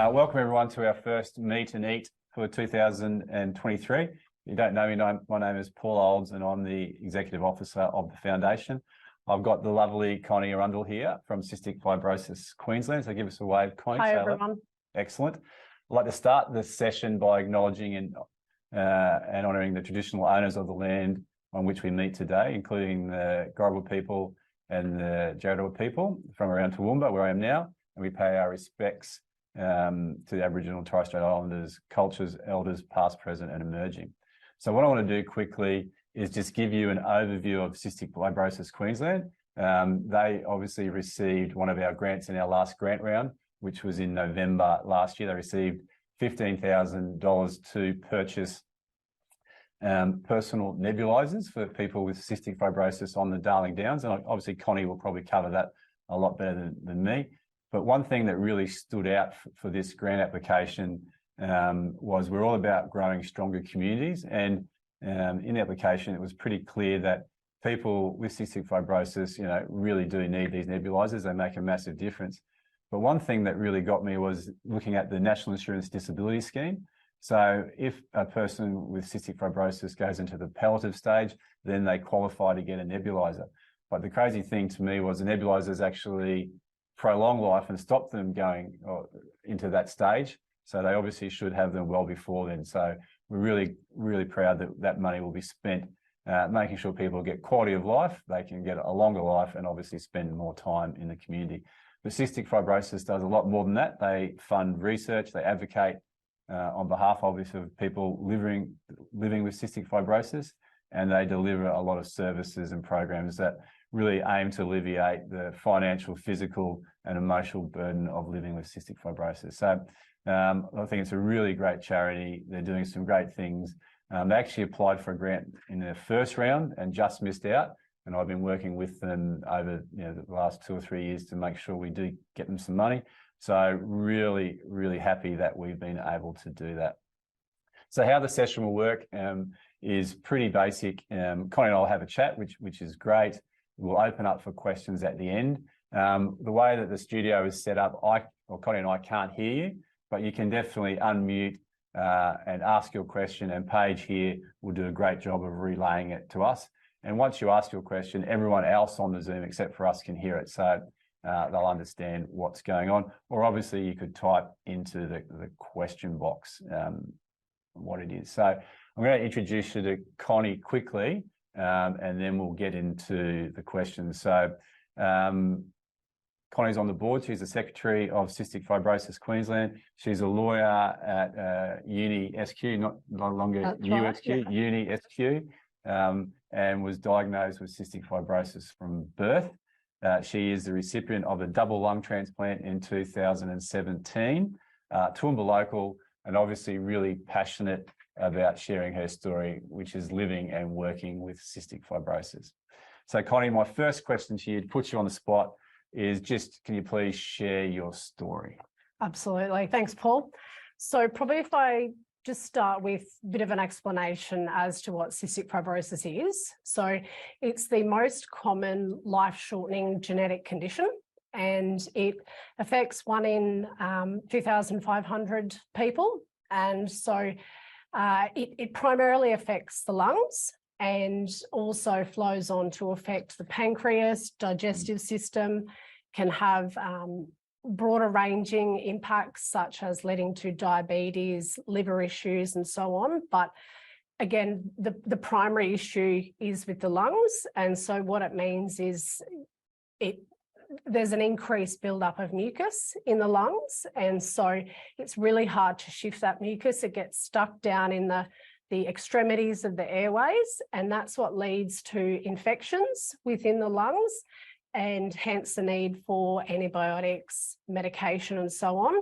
Welcome everyone to our first Meet and Eat for 2023. If you don't know me, my name is Paul Olds and I'm the Executive Officer of the Foundation. I've got the lovely Connie Arundel here from Cystic Fibrosis Queensland. So give us a wave, Connie. Hi everyone. Excellent. I'd like to start this session by acknowledging and honouring the traditional owners of the land on which we meet today, including the Gorowa people and the Jarodawa people from around Toowoomba, where I am now, and we pay our respects to the Aboriginal and Torres Strait Islanders, cultures, elders, past, present, and emerging. So what I want to do quickly is just give you an overview of Cystic Fibrosis Queensland. They obviously received one of our grants in our last grant round, which was in November last year. They received $15,000 to purchase personal nebulisers for people with cystic fibrosis on the Darling Downs. And obviously Connie will probably cover that a lot better than me. But one thing that really stood out for this grant application was we're all about growing stronger communities. And in the application, it was pretty clear that people with cystic fibrosis, really do need these nebulisers. They make a massive difference. But one thing that really got me was looking at the National Insurance Disability Scheme. So if a person with cystic fibrosis goes into the palliative stage, then they qualify to get a nebuliser. But the crazy thing to me was the nebulizers actually prolong life and stop them going into that stage. So they obviously should have them well before then. So we're really, really proud that that money will be spent making sure people get quality of life, they can get a longer life and obviously spend more time in the community. But cystic fibrosis does a lot more than that. They fund research, they advocate on behalf, obviously, of people living with cystic fibrosis, and they deliver a lot of services and programs that really aim to alleviate the financial, physical and emotional burden of living with cystic fibrosis. So I think it's a really great charity. They're doing some great things. They actually applied for a grant in their first round and just missed out. And I've been working with them over the last 2 or 3 years to make sure we do get them some money. So really, really happy that we've been able to do that. So how the session will work is pretty basic. Connie and I will have a chat, which is great. We'll open up for questions at the end. The way that the studio is set up, Connie and I can't hear you, but you can definitely unmute and ask your question, and Paige here will do a great job of relaying it to us. And once you ask your question, everyone else on the Zoom except for us can hear it, so they'll understand what's going on. Or obviously you could type into the question box what it is. So I'm going to introduce you to Connie quickly, and then we'll get into the questions. So Connie's on the board. She's the Secretary of Cystic Fibrosis Queensland. She's a lawyer at Uni SQ, no longer USQ, yeah. Uni SQ, and was diagnosed with cystic fibrosis from birth. She is the recipient of a double lung transplant in 2017, Toowoomba local, and obviously really passionate about sharing her story, which is living and working with cystic fibrosis. So Connie, my first question to you, to put you on the spot, is just, can you please share your story? Absolutely. Thanks, Paul. So probably if I just start with a bit of an explanation as to what cystic fibrosis is. So it's the most common life-shortening genetic condition, and it affects 1 in 2,500 people. And so it primarily affects the lungs and also flows on to affect the pancreas, digestive system, can have broader ranging impacts such as leading to diabetes, liver issues and so on. But again, the primary issue is with the lungs. And so what it means is there's an increased buildup of mucus in the lungs. And so it's really hard to shift that mucus. It gets stuck down in the extremities of the airways, and that's what leads to infections within the lungs, and hence the need for antibiotics, medication and so on.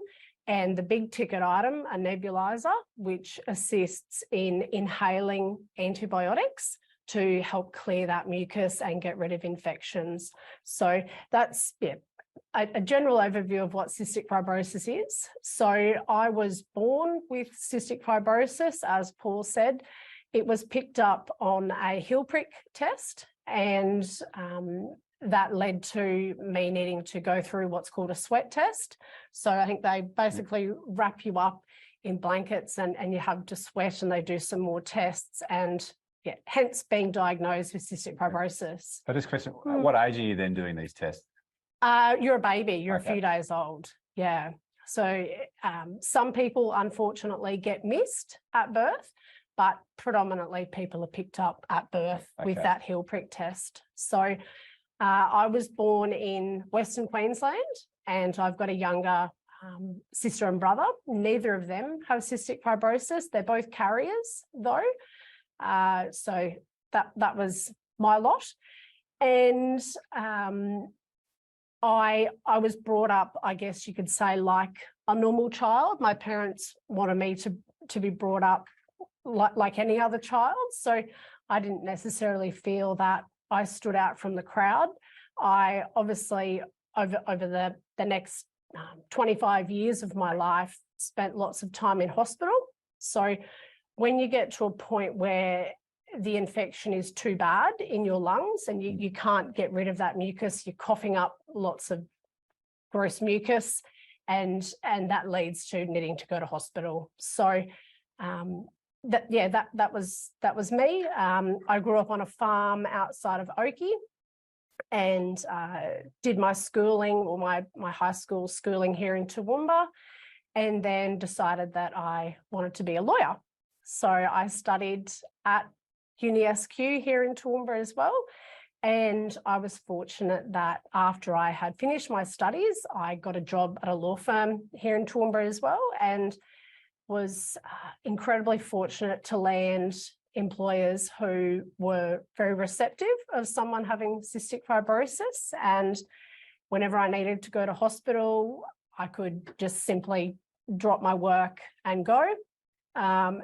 And the big ticket item, a nebuliser, which assists in inhaling antibiotics to help clear that mucus and get rid of infections. So that's a general overview of what cystic fibrosis is. So I was born with cystic fibrosis, as Paul said. It was picked up on a heel prick test, and that led to me needing to go through what's called a sweat test. So I think they basically wrap you up in blankets and you have to sweat, and they do some more tests, and hence being diagnosed with cystic fibrosis. So this question, what age are you then doing these tests? You're a baby, you're a few days old. Yeah. So some people unfortunately get missed at birth, but predominantly people are picked up at birth with that heel prick test. So I was born in Western Queensland, and I've got a younger sister and brother. Neither of them have cystic fibrosis. They're both carriers though. So that was my lot. And I was brought up, I guess you could say, like a normal child. My parents wanted me to be brought up like any other child. So I didn't necessarily feel that I stood out from the crowd. I obviously, over the next 25 years of my life, spent lots of time in hospital. So when you get to a point where the infection is too bad in your lungs and you can't get rid of that mucus, you're coughing up lots of gross mucus, and that leads to needing to go to hospital. So that was me. I grew up on a farm outside of Oakey, and did my schooling, or my high school schooling here in Toowoomba, and then decided that I wanted to be a lawyer. So I studied at UniSQ here in Toowoomba as well. And I was fortunate that after I had finished my studies, I got a job at a law firm here in Toowoomba as well, and was incredibly fortunate to land employers who were very receptive of someone having cystic fibrosis. And whenever I needed to go to hospital, I could just simply drop my work and go.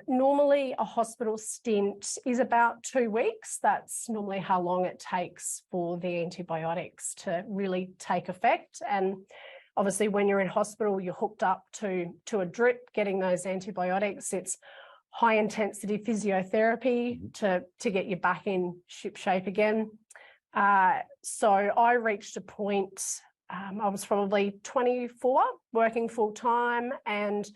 Normally a hospital stint is about 2 weeks. That's normally how long it takes for the antibiotics to really take effect. And obviously when you're in hospital, you're hooked up to a drip, getting those antibiotics. It's high intensity physiotherapy to get you back in ship shape again. So I reached a point, I was probably 24, working full time, and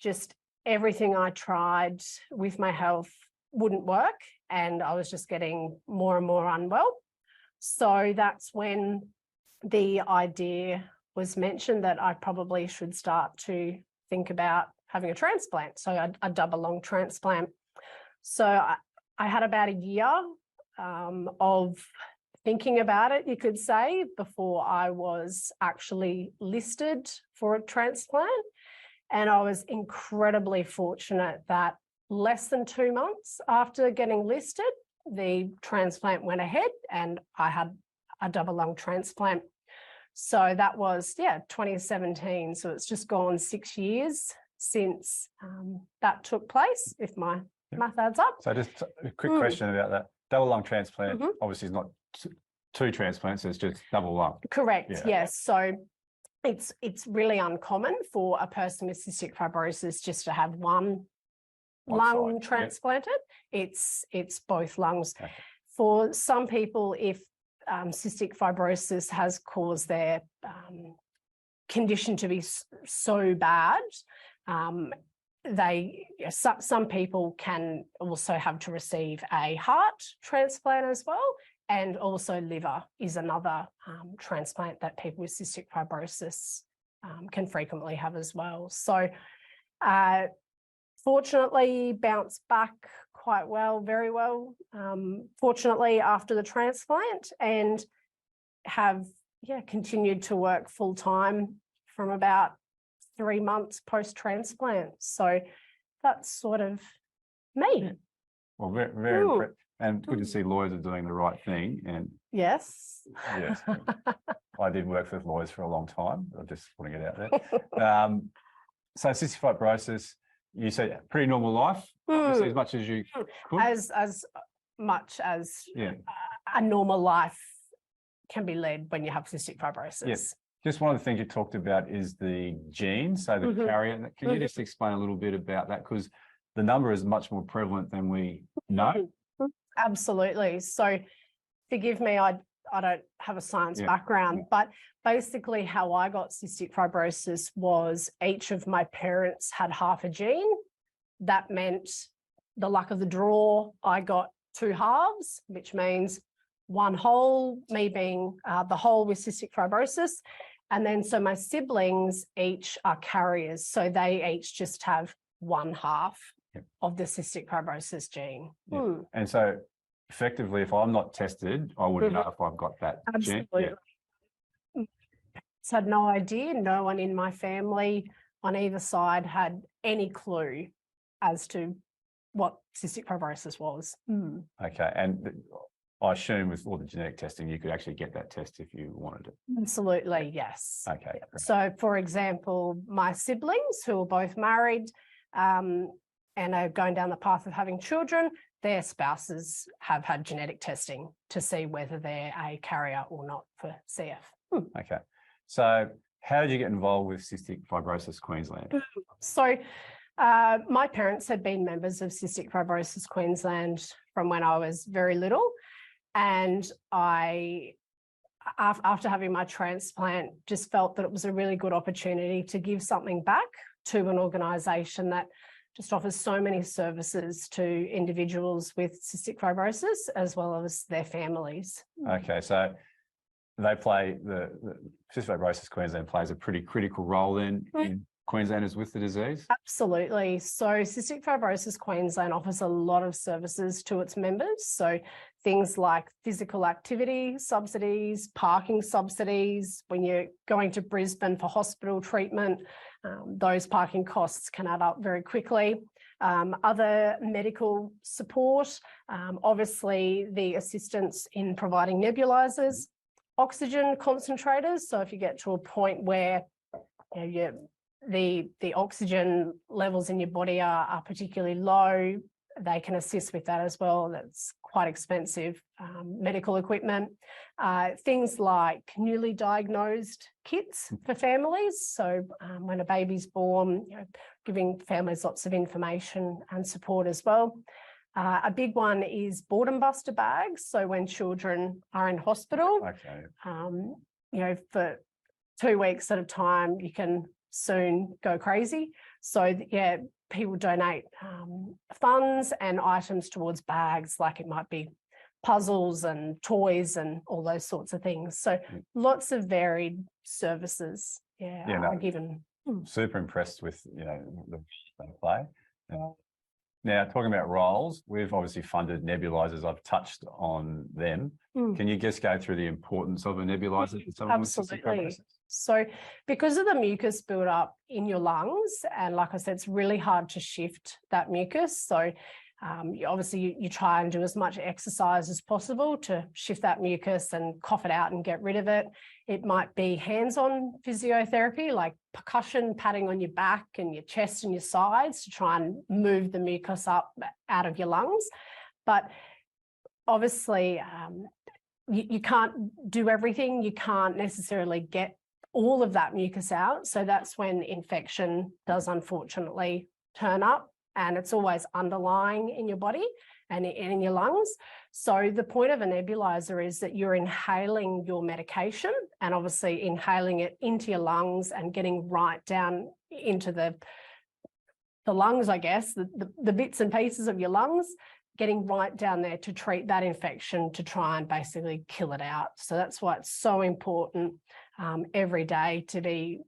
just everything I tried with my health wouldn't work, and I was just getting more and more unwell. So that's when the idea was mentioned that I probably should start to think about having a transplant, so a double lung transplant. So I had about a year of thinking about it, you could say, before I was actually listed for a transplant. And I was incredibly fortunate that less than 2 months after getting listed, the transplant went ahead and I had a double lung transplant. So that was, 2017. So it's just gone 6 years since that took place, if my math adds up. So just a quick question about that. Double lung transplant, obviously is not two transplants, it's just double lung. Correct, yes. So it's really uncommon for a person with cystic fibrosis just to have one lung transplanted. It's both lungs. Okay. For some people, if cystic fibrosis has caused their condition to be so bad, some people can also have to receive a heart transplant as well, and also liver is another transplant that people with cystic fibrosis can frequently have as well. So fortunately bounced back quite well, very well, fortunately after the transplant, and have continued to work full time from about 3 months post-transplant. So that's sort of me. Well, very impressive. And good to see lawyers are doing the right thing. And yes, I did work with lawyers for a long time. I'm just putting it out there. So cystic fibrosis, you say pretty normal life, obviously, as much as you could. As much as a normal life can be led when you have cystic fibrosis. Yes. Just one of the things you talked about is the gene, so the carrier. Can you just explain a little bit about that? Because the number is much more prevalent than we know. Absolutely. So forgive me, I don't have a science Yeah. background, but basically how I got cystic fibrosis was each of my parents had half a gene. That meant the luck of the draw, I got 2 halves, which means one whole, me being the whole with cystic fibrosis. And then so my siblings each are carriers. So they each just have 1/2 of the cystic fibrosis gene. Yeah. And so effectively, if I'm not tested, I wouldn't know if I've got that gene. Absolutely. So I had no idea. No one in my family on either side had any clue as to what cystic fibrosis was. Okay. And I assume with all the genetic testing, you could actually get that test if you wanted it. Absolutely, yes. Okay. Great. So, for example, my siblings who are both married and are going down the path of having children, their spouses have had genetic testing to see whether they're a carrier or not for CF. Okay. So how did you get involved with Cystic Fibrosis Queensland? So my parents had been members of Cystic Fibrosis Queensland from when I was very little. And I, after having my transplant, just felt that it was a really good opportunity to give something back to an organisation that just offers so many services to individuals with cystic fibrosis as well as their families. Okay, so they play the Cystic Fibrosis Queensland plays a pretty critical role then in Queenslanders with the disease? Absolutely. So Cystic Fibrosis Queensland offers a lot of services to its members. So things like physical activity subsidies, parking subsidies. When you're going to Brisbane for hospital treatment, those parking costs can add up very quickly. Other medical support, obviously the assistance in providing nebulisers, oxygen concentrators. So if you get to a point where the oxygen levels in your body are particularly low, they can assist with that as well. That's quite expensive medical equipment. Things like newly diagnosed kits for families. So when a baby's born, giving families lots of information and support as well. A big one is boredom buster bags. So when children are in hospital, for 2 weeks at a time, you can soon go crazy. So yeah, people donate funds and items towards bags, like it might be puzzles and toys and all those sorts of things. So lots of varied services are given. Super impressed with the play. Now, talking about roles, we've obviously funded nebulizers. I've touched on them. Can you just go through the importance of a nebulizer for someone with cystic fibrosis? So because of the mucus build-up in your lungs, and like I said, it's really hard to shift that mucus. So you try and do as much exercise as possible to shift that mucus and cough it out and get rid of it. It might be hands-on physiotherapy, like percussion, patting on your back and your chest and your sides to try and move the mucus up out of your lungs. But obviously, you can't do everything. You can't necessarily get all of that mucus out. So that's when infection does unfortunately turn up, and it's always underlying in your body and in your lungs. So the point of a nebulizer is that you're inhaling your medication and obviously inhaling it into your lungs and getting right down into the lungs, I guess, the bits and pieces of your lungs, getting right down there to treat that infection, to try and basically kill it out. So that's why it's so important every day to be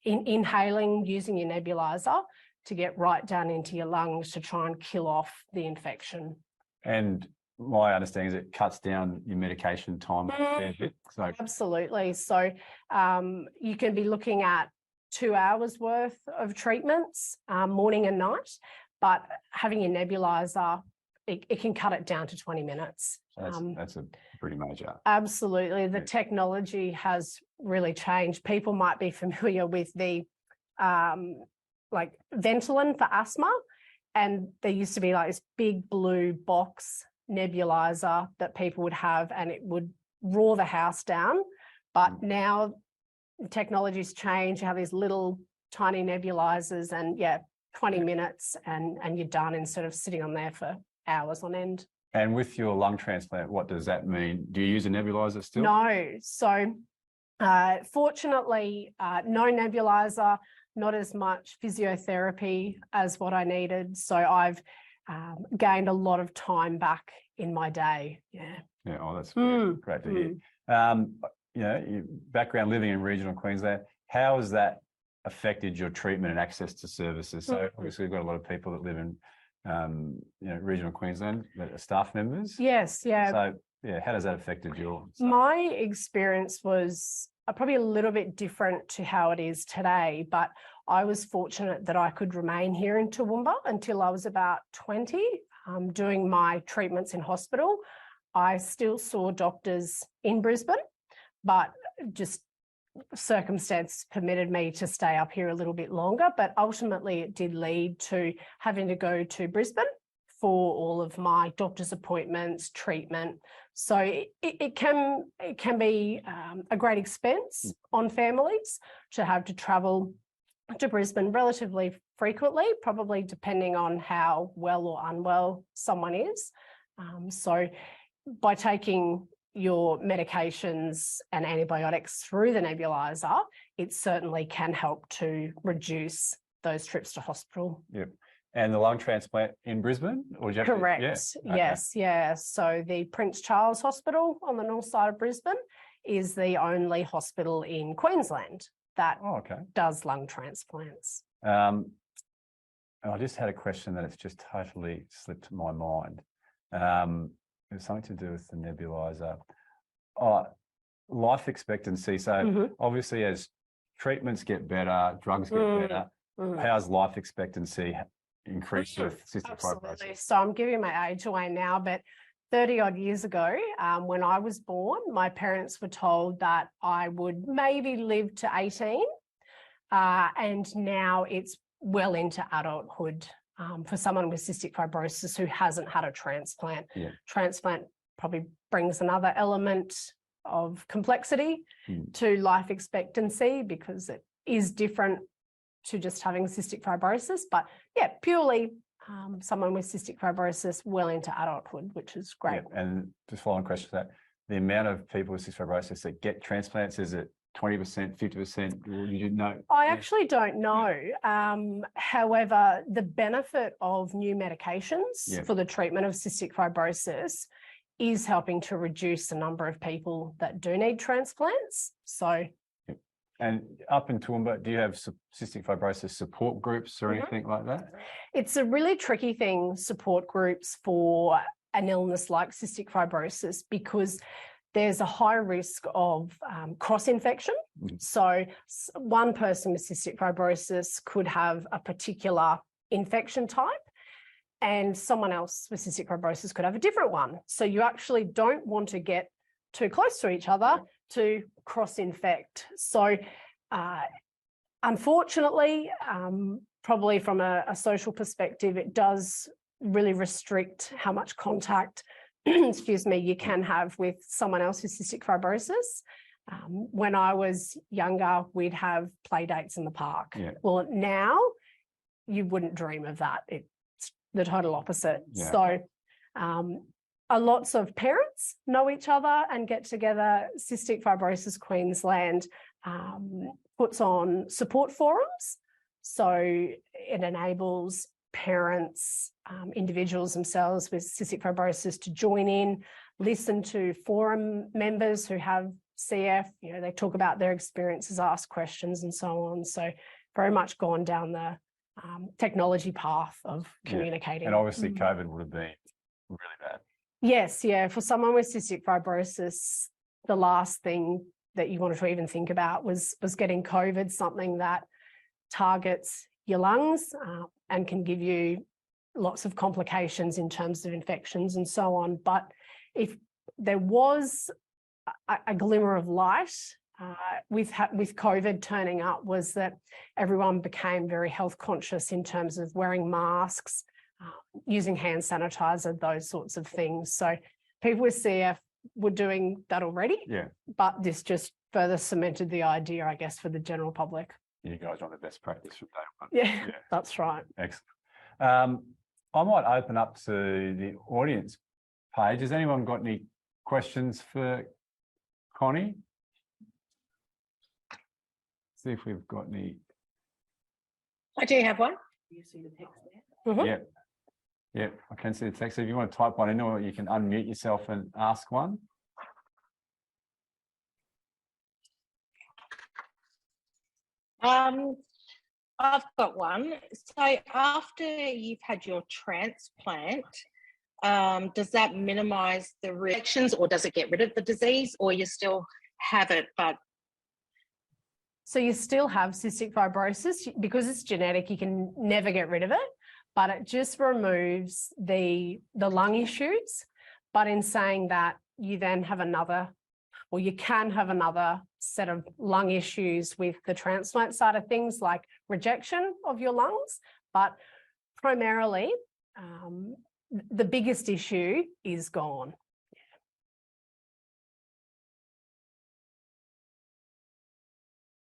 inhaling, using your nebulizer to get right down into your lungs to try and kill off the infection. And my understanding is it cuts down your medication time a fair bit. So absolutely. So you can be looking at 2 hours worth of treatments, morning and night, but having your nebulizer, it can cut it down to 20 minutes. So that's a pretty major. Absolutely. The technology has really changed. People might be familiar with the like Ventolin for asthma, and there used to be like this big blue box nebulizer that people would have, and it would roar the house down. But now technology's changed. You have these little tiny nebulizers, and 20 minutes and you're done, instead of sitting on there for hours on end. And with your lung transplant, what does that mean? Do you use a nebulizer still? No. So fortunately, no nebulizer, not as much physiotherapy as what I needed. So I've gained a lot of time back in my day. Yeah. Yeah. Oh, that's great to hear. Your background living in regional Queensland, how has that affected your treatment and access to services? So obviously we've got a lot of people that live in regional Queensland that are staff members. Yes, yeah. So how does that affected your stuff? My experience was probably a little bit different to how it is today, but I was fortunate that I could remain here in Toowoomba until I was about 20, doing my treatments in hospital. I still saw doctors in Brisbane, but just circumstance permitted me to stay up here a little bit longer, but ultimately it did lead to having to go to Brisbane for all of my doctor's appointments, treatment. So it can be a great expense on families to have to travel to Brisbane relatively frequently, probably depending on how well or unwell someone is. So by taking your medications and antibiotics through the nebulizer, it certainly can help to reduce those trips to hospital. Yep. And the lung transplant in Brisbane? Or did you Correct. Okay. Yes, yeah. So the Prince Charles Hospital on the north side of Brisbane is the only hospital in Queensland that does lung transplants. I just had a question that it's just totally slipped my mind. It was something to do with the nebulizer. Life expectancy. So obviously as treatments get better, drugs get better, how's life expectancy increased with cystic fibrosis? So I'm giving my age away now, but 30 odd years ago, when I was born, my parents were told that I would maybe live to 18. And now it's well into adulthood. For someone with cystic fibrosis who hasn't had a transplant. Transplant probably brings another element of complexity to life expectancy because it is different to just having cystic fibrosis. But purely someone with cystic fibrosis well into adulthood, which is great. Yeah. And just following question to that, the amount of people with cystic fibrosis that get transplants, is it 20%, 50%? You didn't know? I actually don't know. However, the benefit of new medications for the treatment of cystic fibrosis is helping to reduce the number of people that do need transplants. So, and up in Toowoomba, do you have cystic fibrosis support groups or anything like that? It's a really tricky thing, support groups for an illness like cystic fibrosis, because there's a high risk of cross-infection. So one person with cystic fibrosis could have a particular infection type and someone else with cystic fibrosis could have a different one. So you actually don't want to get too close to each other to cross-infect. So unfortunately, probably from a social perspective, it does really restrict how much contact you can have with someone else with cystic fibrosis. When I was younger, we'd have play dates in the park. Well, now you wouldn't dream of that. It's the total opposite. So lots of parents know each other and get together. Cystic Fibrosis Queensland puts on support forums. So it enables parents, individuals themselves with cystic fibrosis to join in, listen to forum members who have CF, they talk about their experiences, ask questions and so on. So very much gone down the technology path of communicating. And obviously COVID would have been really bad. Yes, for someone with cystic fibrosis, the last thing that you wanted to even think about was getting COVID, something that targets your lungs and can give you lots of complications in terms of infections and so on. But if there was a glimmer of light with COVID turning up, was that everyone became very health conscious in terms of wearing masks, using hand sanitizer, those sorts of things. So people with CF were doing that already, but this just further cemented the idea, I guess, for the general public. You guys are on the best practice from day one. Yeah, that's right. Excellent. I might open up to the audience. page. Has anyone got any questions for Connie? See if we've got any. I do have one. You see the text there? Yep, I can see the text. So if you want to type one in, or you can unmute yourself and ask one. I've got one. So after you've had your transplant, does that minimize the reactions, or does it get rid of the disease, or you still have it, but So you still have cystic fibrosis because it's genetic. You can never get rid of it, but it just removes the lung issues. But in saying that, you then have another, or you can have another set of lung issues with the transplant side of things, like rejection of your lungs. But primarily, the biggest issue is gone.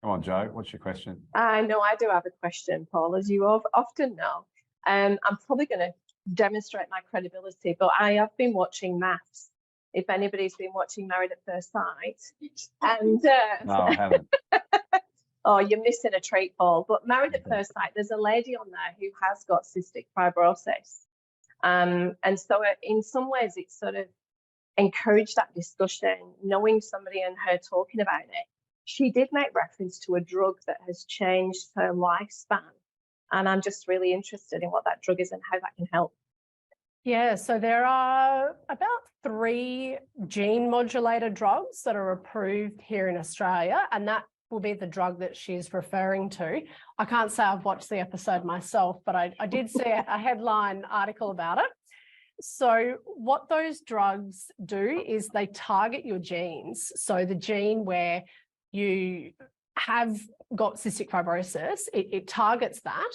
Come on, Joe, what's your question? No, I do have a question, Paul, as you often know. I'm probably going to demonstrate my credibility, but I have been watching maths. If anybody's been watching Married at First Sight, and No, I haven't. Oh, you're missing a treat, Paul. But Married at First Sight, there's a lady on there who has got cystic fibrosis, and so in some ways, it's sort of encouraged that discussion. Knowing somebody and her talking about it, she did make reference to a drug that has changed her lifespan, and I'm just really interested in what that drug is and how that can help. Yeah, so there are about 3 gene modulator drugs that are approved here in Australia, and that will be the drug that she's referring to. I can't say I've watched the episode myself, but I did see a headline article about it. So what those drugs do is they target your genes. So the gene where you have got cystic fibrosis, it targets that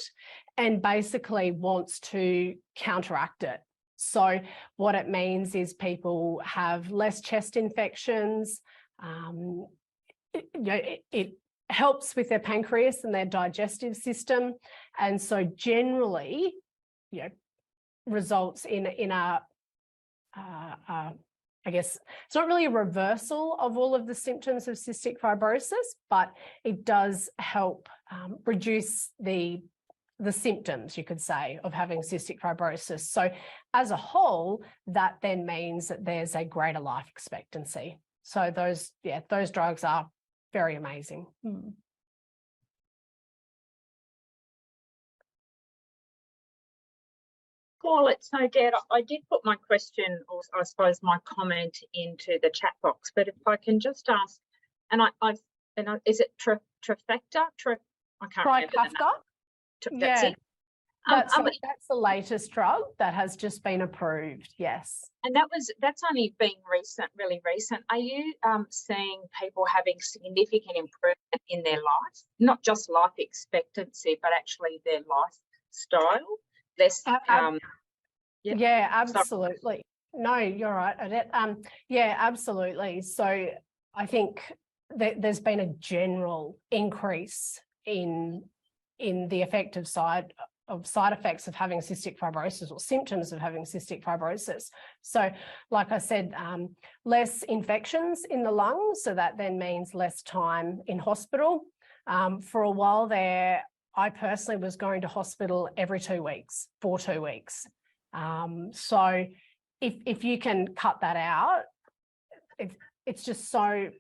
and basically wants to counteract it. So what it means is people have less chest infections. It helps with their pancreas and their digestive system, and so generally, results in a I guess it's not really a reversal of all of the symptoms of cystic fibrosis, but it does help reduce the symptoms, you could say, of having cystic fibrosis. So as a whole, that then means that there's a greater life expectancy. So those drugs are very amazing. Paul, it's no doubt. I did put my question, or I suppose my comment, into the chat box. But if I can just ask, is it trifecta? I can't remember the name. That's it. That's the latest drug that has just been approved. Yes, and that's only been recent, really recent. Are you seeing people having significant improvement in their life, not just life expectancy, but actually their lifestyle? Yeah, absolutely. No, you're right, Odette. Yeah, absolutely. So I think that there's been a general increase in the effective side effects of having cystic fibrosis, or symptoms of having cystic fibrosis. So like I said, less infections in the lungs, so that then means less time in hospital. For a while there, I personally was going to hospital every 2 weeks, for 2 weeks. So if you can cut that out, it's just so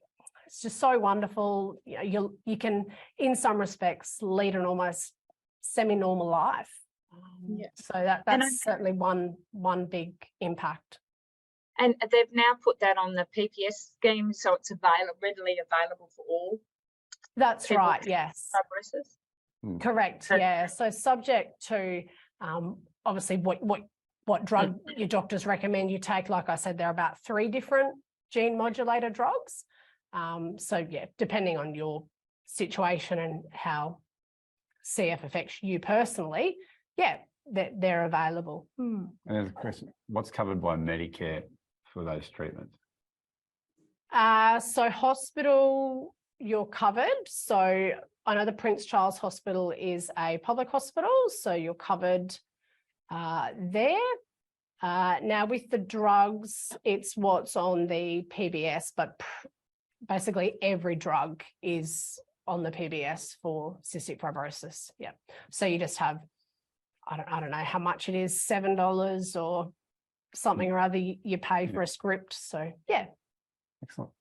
wonderful. You can, in some respects, lead an almost semi-normal life. So that's certainly one big impact. And they've now put that on the PPS scheme, so it's readily available for all. That's right. Yes. Fibrosis. Correct. Yeah. So subject to obviously what drug your doctors recommend you take. Like I said, there are about 3 different gene modulator drugs. So yeah, depending on your situation and how CF affects you personally, yeah, they're available. And there's a question: what's covered by Medicare for those treatments? So hospital, you're covered. So I know the Prince Charles Hospital is a public hospital, so you're covered there. Now with the drugs, it's what's on the PBS, but basically every drug is on the PBS for cystic fibrosis. Yeah. So you just have, I don't know how much it is, $7 or something or other you pay for a script. So yeah. Excellent.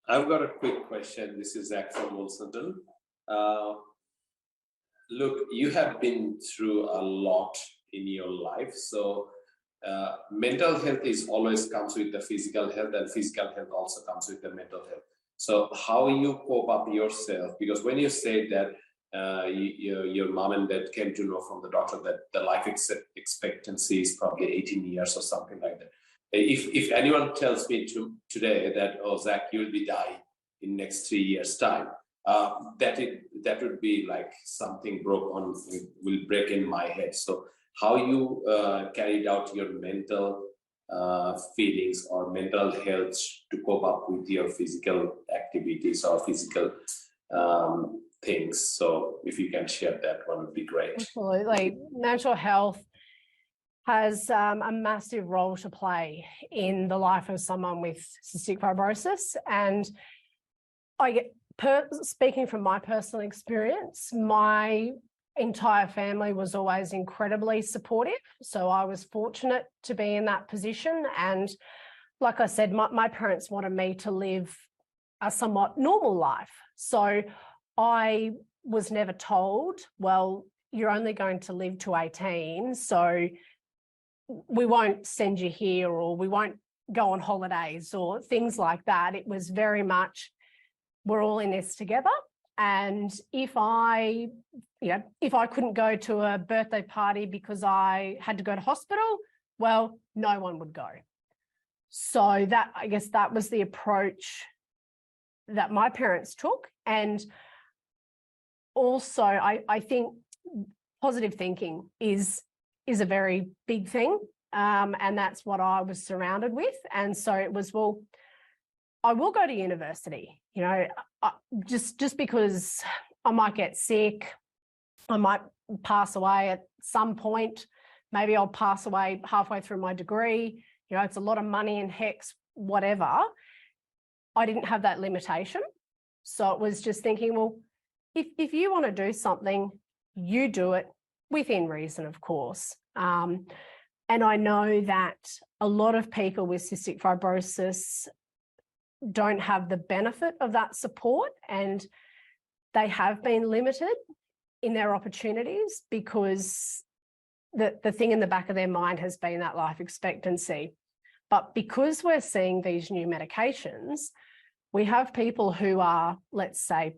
I've got a quick question. This is Zach from Wolselton. Look, you have been through a lot in your life. So mental health is always comes with the physical health, and physical health also comes with the mental health. So how you cope up yourself? Because when you say that your mom and dad came to know from the doctor that the life expectancy is probably 18 years or something like that. If anyone tells me today that, oh, Zach, you'll be dying in next 3 years' time, that would be like something will break in my head. So how you carried out your mental feelings or mental health to cope up with your physical activities or physical things. So if you can share that, one would be great. Absolutely. Mental health has a massive role to play in the life of someone with cystic fibrosis. And speaking from my personal experience, my entire family was always incredibly supportive. So I was fortunate to be in that position. And like I said, my parents wanted me to live a somewhat normal life. So I was never told, well, you're only going to live to 18, so we won't send you here, or we won't go on holidays or things like that. It was very much, we're all in this together. And if I couldn't go to a birthday party because I had to go to hospital, well, no one would go. So I guess that was the approach that my parents took. And also, I think positive thinking is a very big thing. And that's what I was surrounded with. And so it was, well, I will go to university, just because I might get sick, I might pass away at some point, maybe I'll pass away halfway through my degree, it's a lot of money and hex, whatever. I didn't have that limitation. So it was just thinking, well, if you want to do something, you do it within reason, of course. And I know that a lot of people with cystic fibrosis don't have the benefit of that support, and they have been limited in their opportunities because the thing in the back of their mind has been that life expectancy. But because we're seeing these new medications, we have people who are, let's say,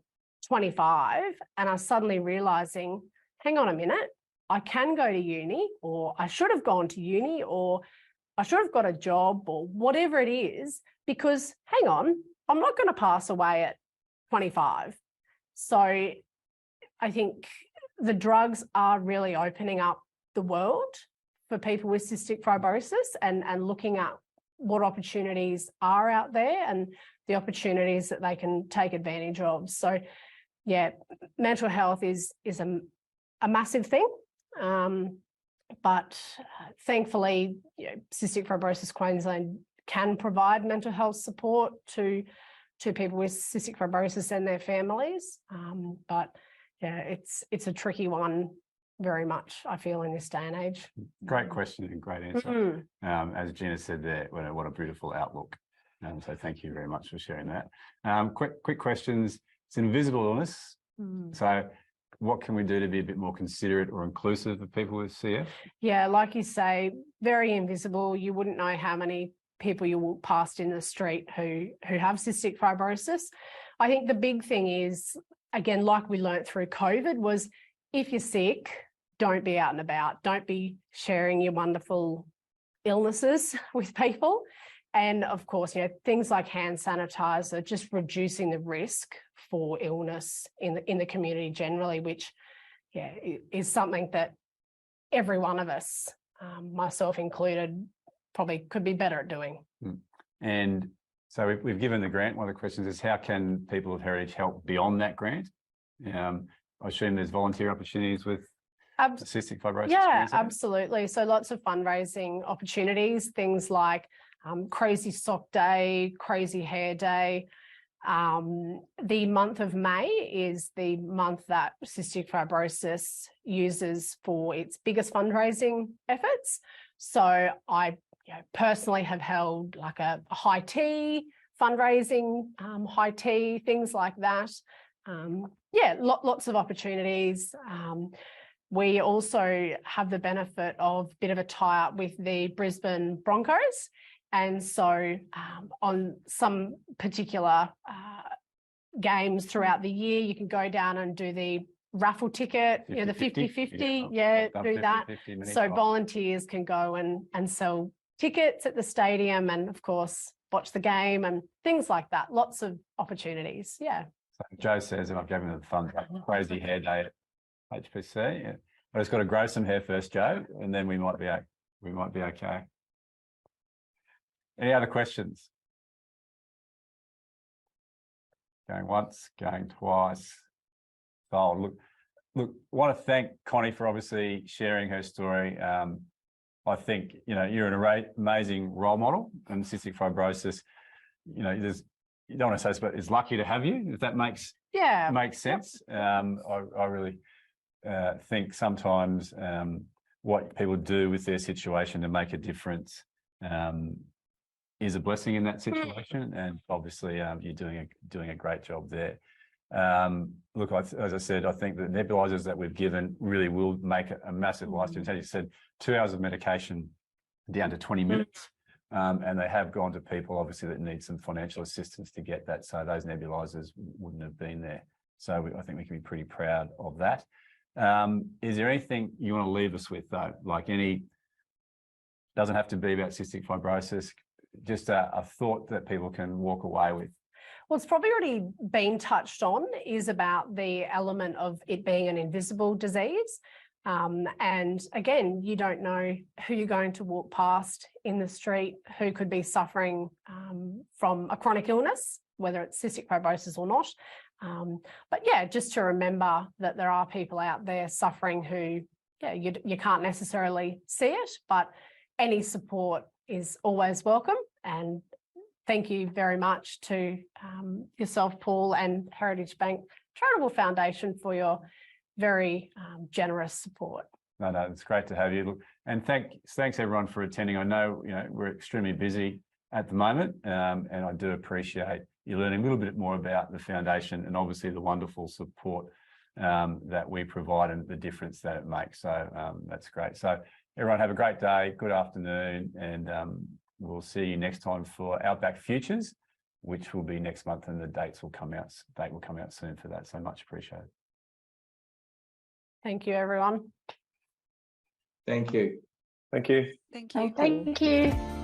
25 and are suddenly realizing, hang on a minute, I can go to uni, or I should have gone to uni, or I should have got a job, or whatever it is, because hang on, I'm not going to pass away at 25. So I think the drugs are really opening up the world for people with cystic fibrosis, and looking at what opportunities are out there and the opportunities that they can take advantage of. So yeah, mental health is a massive thing. But thankfully, Cystic Fibrosis Queensland can provide mental health support to people with cystic fibrosis and their families. But yeah, it's a tricky one, very much, I feel, in this day and age. Great question and great answer. As Gina said there, what a beautiful outlook. So thank you very much for sharing that. Quick questions. It's an invisible illness. So what can we do to be a bit more considerate or inclusive of people with CF? Yeah, like you say, very invisible. You wouldn't know how many people you walk past in the street who have cystic fibrosis. I think the big thing is, again, like we learnt through COVID, was if you're sick, don't be out and about. Don't be sharing your wonderful illnesses with people. And of course, things like hand sanitizer, just reducing the risk for illness in the community generally, which is something that every one of us, myself included, probably could be better at doing. And so we've given the grant. One of the questions is, how can people of Heritage help beyond that grant? I assume there's volunteer opportunities with Cystic Fibrosis Yeah, Queensland? absolutely. So lots of fundraising opportunities, things like Crazy Sock Day, Crazy Hair Day. The month of May is the month that Cystic Fibrosis uses for its biggest fundraising efforts. So I personally have held like a high tea fundraising, high tea, things like that. Lots of opportunities. We also have the benefit of a bit of a tie-up with the Brisbane Broncos. And so on some particular games throughout the year, you can go down and do the raffle ticket, the 50-50, do that. So volunteers can go and sell tickets at the stadium and, of course, watch the game and things like that. Lots of opportunities, So Joe says, and I've given him the fun, Crazy Hair Day at HBC. Yeah. I just got to grow some hair first, Joe, and then we might be okay. Any other questions? Going once, going twice. Oh, look, I want to thank Connie for obviously sharing her story. I think, you're an amazing role model in cystic fibrosis. You don't want to say this, but it's lucky to have you, if that makes sense. I really think sometimes what people do with their situation to make a difference is a blessing in that situation, and obviously you're doing a great job there. Look, as I said, I think the nebulizers that we've given really will make a massive life-changing change. You said 2 hours of medication down to 20 minutes, and they have gone to people obviously that need some financial assistance to get that. So those nebulizers wouldn't have been there. So I think we can be pretty proud of that. Is there anything you want to leave us with though? Like doesn't have to be about cystic fibrosis, just a thought that people can walk away with? Well, it's probably already been touched on, is about the element of it being an invisible disease. And again, you don't know who you're going to walk past in the street, who could be suffering from a chronic illness, whether it's cystic fibrosis or not. But just to remember that there are people out there suffering who, you can't necessarily see it, but any support is always welcome. And thank you very much to yourself, Paul, and Heritage Bank Charitable Foundation for your very generous support. No, it's great to have you. Look, and thanks everyone for attending. I know we're extremely busy at the moment, and I do appreciate you learning a little bit more about the foundation and obviously the wonderful support that we provide and the difference that it makes. So that's great. So everyone have a great day, good afternoon, and we'll see you next time for Outback Futures, which will be next month, and the date will come out soon for that. So much appreciated. Thank you, everyone. Thank you. Thank you. Thank you. Thank you.